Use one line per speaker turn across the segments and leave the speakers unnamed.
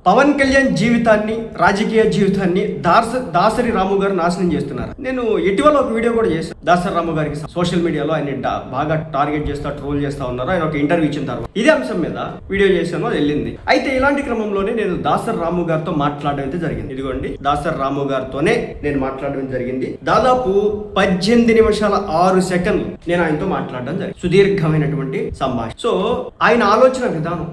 పవన్ కళ్యాణ్ జీవితాన్ని, రాజకీయ జీవితాన్ని దాసరి రాము గారు నాశనం చేస్తున్నారు. నేను ఇటీవల ఒక వీడియో కూడా చేశాను. దాసరి రాము గారికి సోషల్ మీడియాలో ఆయన బాగా టార్గెట్ చేస్తా, ట్రోల్ చేస్తా ఉన్నారు. ఆయన ఒక ఇంటర్వ్యూ ఇచ్చిన తర్వాత ఇదే అంశం మీద వీడియో చేశాను, అది వెళ్ళింది. అయితే ఇలాంటి క్రమంలోనే నేను దాసరి రాము గారితో మాట్లాడడం అయితే జరిగింది. ఇదిగోండి, దాసరి రాము గారితోనే నేను మాట్లాడడం జరిగింది. దాదాపు 18 నిమిషాల 6 సెకండ్లు నేను ఆయనతో మాట్లాడడం జరిగింది. సుదీర్ఘమైనటువంటి సంభాషణ. సో ఆయన ఆలోచన విధానం,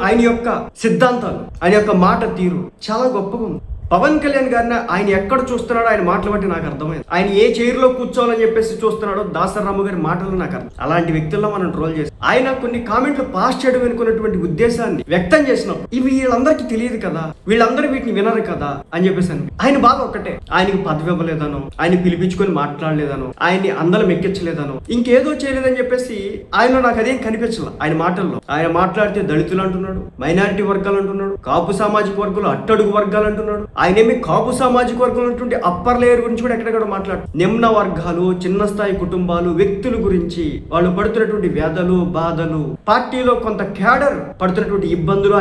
ఆయన యొక్క సిద్ధాంతాలు, ఆయన యొక్క మాట తీరు చాలా గొప్పగా ఉంది. పవన్ కళ్యాణ్ గారిని ఆయన ఎక్కడ చూస్తున్నాడో ఆయన మాటలు బట్టి నాకు అర్థమైంది. ఆయన ఏ చైర్లో కూర్చోవాలని చెప్పేసి చూస్తున్నాడో దాసరి రాము గారి మాటలు నాకు అర్థం. అలాంటి వ్యక్తుల్లో మనం ట్రోల్ చేస్తాం. ఆయన కొన్ని కామెంట్లు పాస్ చేయడం అనుకున్నటువంటి ఉద్దేశాన్ని వ్యక్తం చేసినప్పుడు ఇవి వీళ్ళందరికీ తెలియదు కదా, వీళ్ళందరూ వీటిని వినరు కదా అని చెప్పేసి ఆయన బాధ ఒక్కటే. ఆయనకి పదవి ఇవ్వలేదనో, ఆయన పిలిపించుకొని మాట్లాడలేదనో, ఆయన్ని అందలం ఎక్కించలేదనో, ఇంకేదో చేయలేదని చెప్పేసి ఆయనలో నాకు అదేం కనిపించలేదు. ఆయన మాటల్లో ఆయన మాట్లాడితే దళితులు అంటున్నాడు, మైనారిటీ వర్గాలు అంటున్నాడు, కాపు సామాజిక వర్గాలు, అట్టడుగు వర్గాలు అంటున్నాడు. ఆయనేమి కాపు సామాజిక వర్గం ఉన్నటువంటి అప్పర్ లేయర్ గురించి కూడా ఎక్కడెక్కడ మాట్లాడు. నిమ్న వర్గాలు, చిన్న స్థాయి కుటుంబాలు, వ్యక్తుల గురించి, వాళ్ళు పడుతున్నటువంటి వ్యాధులు, బాధలు, పార్టీలో కొంత క్యాడర్ పడుతున్నటువంటి ఇబ్బందులు,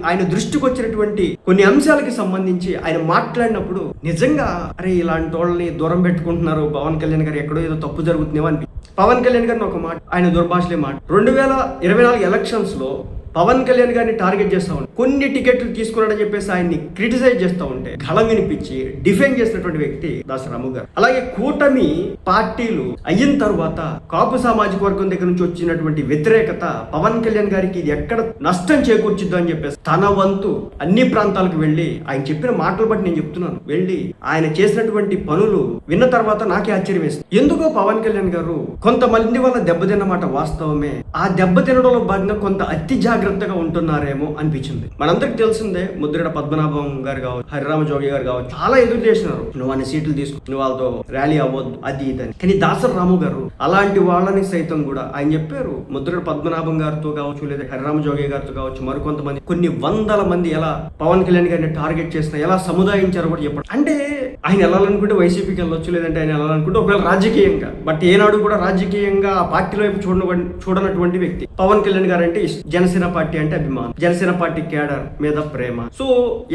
ఆయన దృష్టికి వచ్చినటువంటి కొన్ని అంశాలకి సంబంధించి ఆయన మాట్లాడినప్పుడు నిజంగా అరే ఇలాంటి వాళ్ళని దూరం పెట్టుకుంటున్నారు పవన్ కళ్యాణ్ గారు, ఎక్కడో ఏదో తప్పు జరుగుతుందేమో అనిపి. పవన్ కళ్యాణ్ గారిని ఒక మాట, ఆయన దుర్భాషలే మాట. 2024 ఎలక్షన్స్ లో పవన్ కళ్యాణ్ గారిని టార్గెట్ చేస్తా ఉంటే, కొన్ని టికెట్లు తీసుకున్నాడని చెప్పేసి ఆయన్ని క్రిటిసైజ్ చేస్తూ ఉంటే గళం వినిపించి డిఫెండ్ చేసినటువంటి వ్యక్తి దాసరి రాము గారు. అలాగే కూటమి పార్టీలు అయిన తర్వాత కాపు సామాజిక వర్గం దగ్గర నుంచి వచ్చినటువంటి వ్యతిరేకత పవన్ కళ్యాణ్ గారికి ఇది ఎక్కడ నష్టం చేకూర్చిద్దో అని చెప్పేసి తన వంతు అన్ని ప్రాంతాలకు వెళ్ళి ఆయన చెప్పిన మాటలు బట్టి నేను చెప్తున్నాను, వెళ్ళి ఆయన చేసినటువంటి పనులు విన్న తర్వాత నాకే ఆశ్చర్యం వేస్తుంది. ఎందుకో పవన్ కళ్యాణ్ గారు కొంతమంది వల్ల దెబ్బతిన్నమాట వాస్తవమే. ఆ దెబ్బతినడంలో భాగంగా కొంత అతి జాగ్రత్తగా ఉంటున్నారేమో అనిపించింది. మనందరికి తెలిసిందే, ముద్రగడ పద్మనాభం గారు కావచ్చు, హరిరామ జోగి గారు కావచ్చు, చాలా ఎదురు చేసినారు, నువ్వు అన్ని సీట్లు తీసుకు, నువ్వు వాళ్ళతో ర్యాలీ అవ్వద్దు, అది ఇదని. కానీ దాసరి రాము గారు అలాంటి వాళ్ళని సైతం కూడా ఆయన చెప్పారు. ముద్రగడ పద్మనాభం గారితో కావచ్చు, లేదా హరిరామ జోగి గారితో కావచ్చు, మరికొంతమంది కొన్ని వందల మంది ఎలా పవన్ కళ్యాణ్ గారిని టార్గెట్ చేసినా, ఎలా సముదాయించారో కూడా చెప్పారు. అంటే ఆయన వెళ్ళాలనుకుంటే వైసీపీకి వెళ్ళొచ్చు, లేదంటే ఆయన వెళ్ళాలనుకుంటే ఒకవేళ రాజకీయంగా, బట్ ఏనాడు కూడా రాజకీయంగా ఆ పార్టీలో వైపు చూడనటువంటి వ్యక్తి పవన్ కళ్యాణ్ గారు అంటే జనసేన పార్టీ అంటే అభిమానం, జనసేన పార్టీ క్యాడర్ మీద ప్రేమ. సో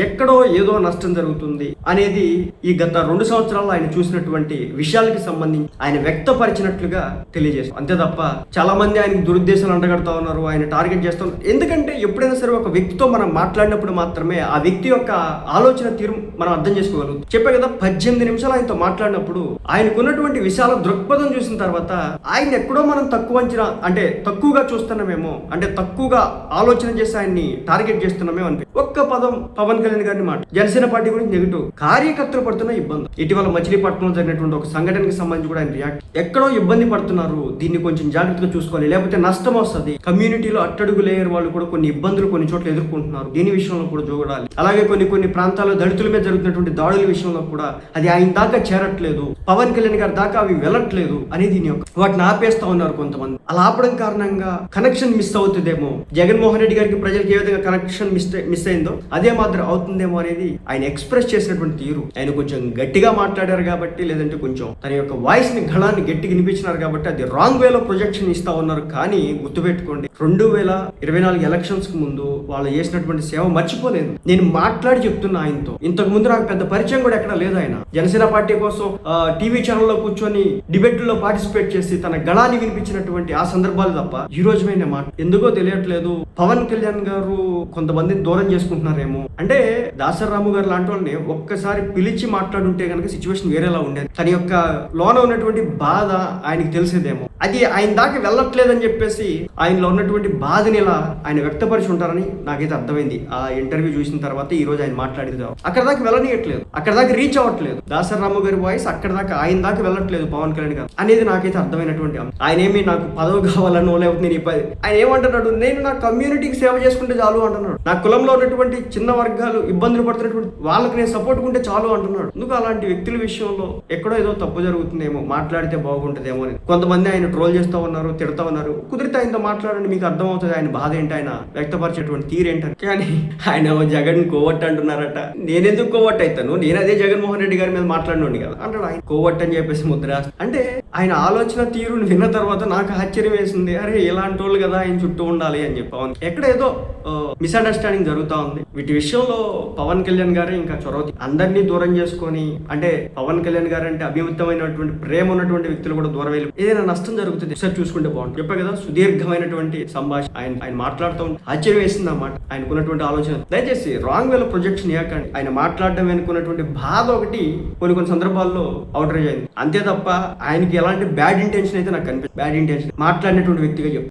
ఎక్కడో ఏదో నష్టం జరుగుతుంది అనేది ఈ గత 2 సంవత్సరాల్లో ఆయన చూసినటువంటి విషయాలకు సంబంధించి ఆయన వ్యక్తపరిచినట్లుగా తెలియజేస్తారు. అంతే తప్ప చాలా మంది ఆయనకు దురుద్దేశాలు అంటగడతా ఉన్నారు, ఆయన టార్గెట్ చేస్తూ ఉన్నారు. ఎందుకంటే ఎప్పుడైనా సరే ఒక వ్యక్తితో మనం మాట్లాడినప్పుడు మాత్రమే ఆ వ్యక్తి యొక్క ఆలోచన తీరు మనం అర్థం చేసుకోగలుగుతాం. చెప్పే కదా, 18 నిమిషాలు ఆయనతో మాట్లాడినప్పుడు ఆయనకున్నటువంటి విశాల దృక్పథం చూసిన తర్వాత ఆయన ఎక్కడో మనం తక్కువ అంచనా, అంటే తక్కువగా చూస్తున్నామేమో, అంటే తక్కువగా ఆలోచన చేసి ఆయన్ని టార్గెట్ చేస్తున్నామేమో అనిపి. ఒక్క పదం పవన్ కళ్యాణ్ గారిని మాట, జనసేన పార్టీ గురించి నెగిటివ్, కార్యకర్తలు పడుతున్న ఇబ్బంది. ఇటీవల మచిలీపట్నంలో జరిగినటువంటి ఒక సంఘటనకి సంబంధించి కూడా ఆయన రియాక్ట్, ఎక్కడో ఇబ్బంది పడుతున్నారు, దీన్ని కొంచెం జాగ్రత్తగా చూసుకోవాలి, లేకపోతే నష్టం వస్తుంది. కమ్యూనిటీలో అట్టడుగు లేయర్ వాళ్ళు కూడా కొన్ని ఇబ్బందులు కొన్ని చోట్ల ఎదుర్కొంటున్నారు, దీని విషయంలో కూడా చూడాలి. అలాగే కొన్ని ప్రాంతాల్లో దళితుల మీద జరుగుతున్నటువంటి దాడుల విషయంలో కూడా అది ఆయన దాకా చేరట్లేదు, పవన్ కళ్యాణ్ గారి దాకా అవి వెళ్ళట్లేదు అనేది దీని యొక్క వాటిని ఆపేస్తా ఉన్నారు కొంతమంది. అలా ఆపడం కారణంగా కనెక్షన్ మిస్ అవుతుందేమో, జగన్మోహన్ రెడ్డి గారికి ప్రజలకు ఏ విధంగా కనెక్షన్ మిస్ అయిందో అదే మాత్రం అవుతుందేమో అనేది ఆయన ఎక్స్ప్రెస్ చేసినటువంటి తీరు. ఆయన కొంచెం గట్టిగా మాట్లాడారు కాబట్టి, లేదంటే కొంచెం తన యొక్క వాయిస్ ని గళాన్ని గట్టిగా వినిపించినారు కాబట్టి అది రాంగ్ వేలో ప్రొజెక్షన్ ఇస్తా ఉన్నారు. కానీ గుర్తుపెట్టుకోండి, 2024 ఎలక్షన్స్ కు ముందు వాళ్ళు చేసినటువంటి సేవ మర్చిపోలేదు. నేను మాట్లాడి చెప్తున్నా ఆయనతో. ఇంతకు ముందు నాకు పెద్ద పరిచయం కూడా ఎక్కడ లేదు. ఆయన జనసేన పార్టీ కోసం టీవీ ఛానల్లో కూర్చొని డిబేట్లో పార్టిసిపేట్ చేసి తన గళాన్ని వినిపించినటువంటి ఆ సందర్భాలు తప్ప ఈ రోజు మాట ఎందుకో తెలియట్లేదు. పవన్ కళ్యాణ్ గారు కొంతమందిని దూరం చేసుకుంటున్నారేమో. అంటే దాసరి రాము గారు లాంటి వాళ్ళని ఒక్కసారి పిలిచి మాట్లాడుంటే కనుక సిచ్యువేషన్ వేరేలా ఉండేది. తన యొక్క లోన ఉన్నటువంటి బాధ ఆయనకి తెలిసేదేమో. అది ఆయన దాకా వెళ్ళట్లేదని చెప్పేసి ఆయనలో ఉన్నటువంటి బాధని ఇలా ఆయన వ్యక్తపరిచి ఉంటారని నాకైతే అర్థమైంది. ఆ ఇంటర్వ్యూ చూసిన తర్వాత ఈ రోజు ఆయన మాట్లాడేది అక్కడ దాకా వెళ్ళనియట్లేదు, అక్కడ దాకా రీచ్ అవ్వట్లేదు. దాసరి రాము గారి వాయిస్ అక్కడ దాకా ఆయన దాకా వెళ్ళట్లేదు పవన్ కళ్యాణ్ గారు అనేది నాకైతే అర్థమైనటువంటి. ఆయన ఏమి నాకు పదవి కావాలనో, లేకపోతే నేను ఆయన ఏమంటున్నాడు, నేను నా కమ్యూనిటీకి సేవ చేసుకుంటే చాలు అంటున్నాడు. నా కులంలో ఉన్నటువంటి చిన్న వర్గాలు ఇబ్బందులు పడుతున్నటువంటి వాళ్ళకి నేను సపోర్ట్ ఉంటే చాలు అంటున్నాడు. ఎందుకు అలాంటి వ్యక్తుల విషయంలో ఎక్కడో ఏదో తప్పు జరుగుతుందేమో, మాట్లాడితే బాగుంటుందేమో అని కొంతమంది ఆయన ట్రోల్ చేస్తూ ఉన్నారు, తిడతా ఉన్నారు. కుదిరితే ఆయనతో మాట్లాడండి, మీకు అర్థమవుతుంది ఆయన బాధ ఏంటి, ఆయన వ్యక్తపరిచేటువంటి తీరేంటారు. కానీ ఆయన జగన్ కోవట్ అంటున్నారట. నేనెందుకు కోవట్ అవుతాను, నేను అదే జగన్మోహన్ రెడ్డి గారి మీద మాట్లాడినండి కదా అంటాడు. ఆయన కోవట్ అని చెప్పేసి ముద్ర అంటే ఆయన ఆలోచన తీరుని విన్న తర్వాత నాకు ఆశ్చర్యం వేసింది. అరే ఇలాంటి వాళ్ళు కదా ఆయన చుట్టూ ఉండాలి అని చెప్పి. ఎక్కడ ఏదో మిస్అండర్స్టాండింగ్ జరుగుతూ ఉంది. వీటి విషయంలో పవన్ కళ్యాణ్ గారే ఇంకా చొరవ అందరినీ దూరం చేసుకొని, అంటే పవన్ కళ్యాణ్ గారు అంటే అభివృద్ధమైనటువంటి ప్రేమ ఉన్నటువంటి వ్యక్తులు కూడా దూరం వెళ్ళి ఏదైనా నష్టం జరుగుతుంది ఒకసారి చూసుకుంటే బాగుంటుంది. చెప్పే కదా సుదీర్ఘమైనటువంటి సంభాషణ ఆయన మాట్లాడుతూ ఉంటే ఆశ్చర్యం వేసింది అన్నమాట. ఆయనకున్నటువంటి ఆలోచన. దయచేసి రాంగ్ వేలో ప్రొజెక్షన్ ఇవ్వకండి. ఆయన మాట్లాడడం వెనుకున్నటువంటి బాధ ఒకటి కొన్ని సందర్భాల్లో అవుట్రేజ్ అయింది. అంతే తప్ప ఆయనకి ఎలాంటి బ్యాడ్ ఇంటెన్షన్ అయితే నాకు కనిపిస్తుంది. బ్యాడ్ ఇంటెన్షన్ మాట్లాడినటువంటి వ్యక్తిగా చెప్తాను.